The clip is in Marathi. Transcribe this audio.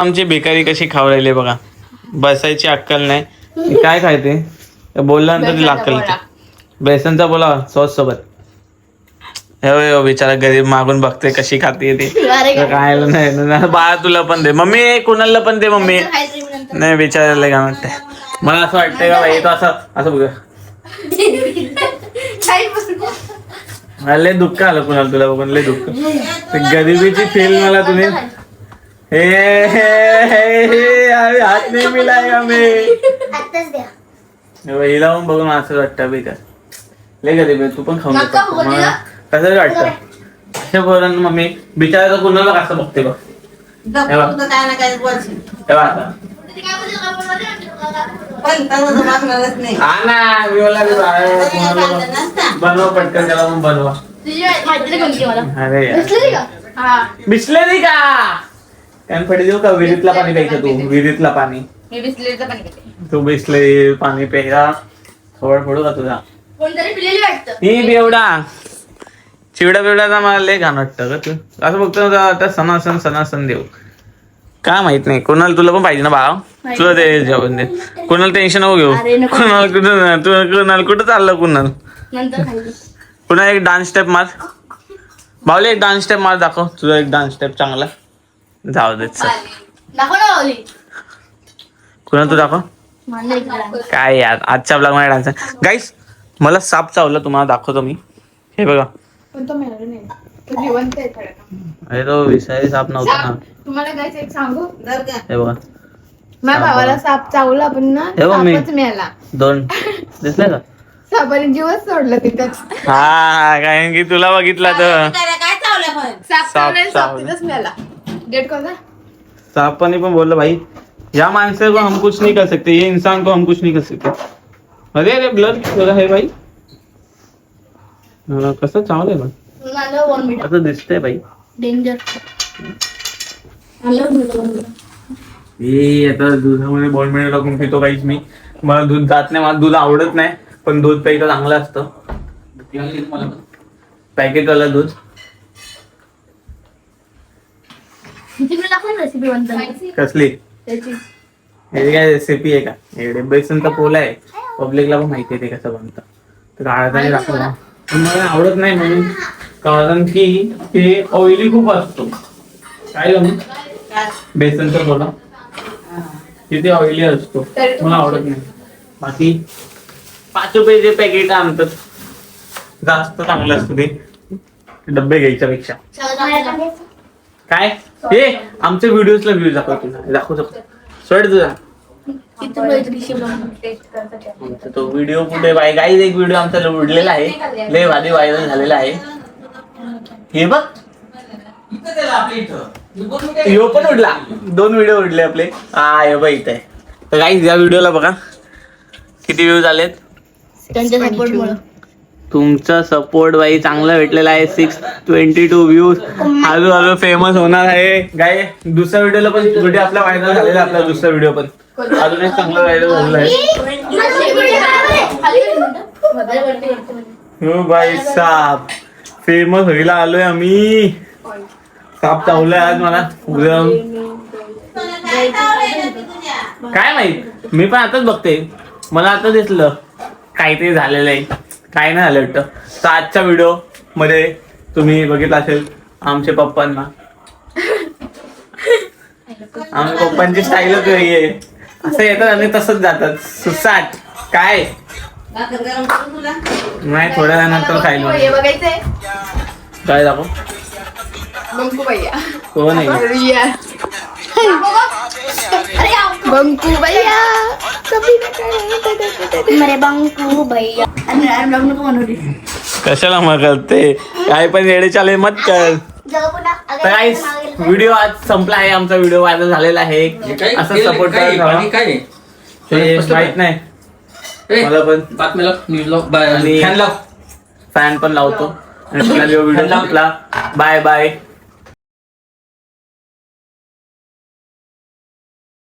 आमची बेकारी कशी खाऊ राहिली बघा. बसायची अक्कल नाही. काय खायते बोलल्यानंतर तिला अक्कल येते. बेसनचा बोला सॉस सोबत. हो बिचारा गरीब मागून बघते कशी खाते ते. काय नाही बाळा तुला पण दे मम्मी. कुणाला पण दे मम्मी. नाही बिचारायला काय वाटतंय. मला असं वाटतंय का बाई तो असं बघ. लय दुःख आलं कुणाला तुला बघून लय दुःख. गरिबीची फील मला तुम्ही हात नाही मिलाय मी हिला पण बघून असं वाटतं बेकार. लय गरीब आहे. तू पण खाऊन कसं वाटतं अशा बोला मम्मी. बिचारा तर कुणाला कसं बघते बघ. बनवा पटकन त्याला पण बनवा. अरे बिस्लेरी का फडी देऊ का. विहिरीतला पाणी प्यायचं तू. विहिरीतला पाणी तू बिस्लेरी पाणी प्यायला थोडं फोडू का तुझा. ही बेवडा चिवडा बिवडाचा मला लय घाण वाटतं का तू. असं बघतो आता सणासण देऊ. काय माहित नाही. कोणाला तुला पण पाहिजे ना भाव. तुला ते जेवण दे. कोणाला टेन्शन नको घेऊ. कोणाला कुठं चाललं कुणाला एक डान्स स्टेप मार. भावले एक डान्स स्टेप मार दाखव. तुझा एक डान्स स्टेप चांगला जाऊ दे. कुणाला तू दाखव. काय यार आजच्या ब्लॉग मध्ये डान्स गाईस. मला साप चावला तुम्हाला दाखवतो मी. हे बघा. अरे तो विषारी साप नव्हता ना. तुम्हाला गाईस एक सांगू. हे बघा माझ्या भावाला साप चावला पण ना सापच मिळाला. दोन दिसले का. सापाने जीवच सोडलं तिथंच. हा कारण की तुला बघितला तर साप तिथंच मिळाला. डेट कोणता सापाने पण बोललं भाई या माणसे को हम कुछ नहीं कर सकते. ये इंसान को हम कुछ नहीं कर सकते. अरे अरे ब्लड है भाई. कसं चावलंय पण आता दिसतंय भाई. डेंजर. आता दुधामध्ये बॉर्नविटा टाकून पितो काहीच मी. मला दूध जात नाही. मला दूध आवडत नाही पण दूध प्यायचं चांगलं असतं. पॅकेटवाला दूध. कसली हे काय रेसिपी आहे का. एवढे बेसनचा पोला आहे. पब्लिकला पण माहिती आहे ते कसं बनतं. तर काळाने दाखवला पण मला आवडत नाही म्हणून. कारण की ते ऑइली खूप असतो. काय बेसनचा पोला किती ऑइली असतो. मला आवडत नाही. बाकी 5 रुपये पॅकेट आणतात जास्त चांगलं असतं ते डब्बे घ्यायच्या पेक्षा. काय हे आमच्या व्हिडिओजला व्ह्यूज दाखव सोड तुझा. तो व्हिडिओ कुठे बाय गाईज. एक व्हिडिओ आमचा उडलेला आहे. लय भारी व्हायरल झालेला आहे. हे बघ ह्यो पण उडला. 2 व्हिडिओ उडले आपले. हे बघ इथे. तर गाईज या व्हिडिओला बघा किती व्ह्यूज आलेत. तुमचा सपोर्ट बाई चांगला भेटलेला आहे. 622 व्ह्यूज. हळूहळू फेमस होणार आहे. गाय दुसऱ्या व्हिडिओला पण व्हिडिओ आपला व्हायरल झालेला. आपला दुसरा व्हिडिओ पण अजून एक चांगला व्हायरल झालेला आहे. हो बाई साप फेमस व्हायला आलोय आम्ही. साप चावलाय आज मला. काय माहित मी पण आताच बघते. मला आता दिसलं काहीतरी झालेलं आहे. काय नाही झालं वाटतं. तर आजच्या व्हिडिओ मध्ये तुम्ही बघितलं असेल आमच्या पप्पांना. आमच्या पप्पांची स्टाईलच वेगळी आहे. असं येतात आणि तसंच जातात सुसाट. काय नाही थोड्या वेळानंतर खायला काय दाखव. बंकू भैया. कोण आहे बंकू भैया. बंकू भैया. कशाला मग करते. काय पण येडे चाले मत कर. तर गाईस व्हिडिओ आज संपला आहे. आमचा व्हिडिओ व्हायरल झालेला आहे. असं सपोर्ट करा. माहित नाही मला पण. फॅन पण लावतो. व्हिडिओ संपला. Bye bye.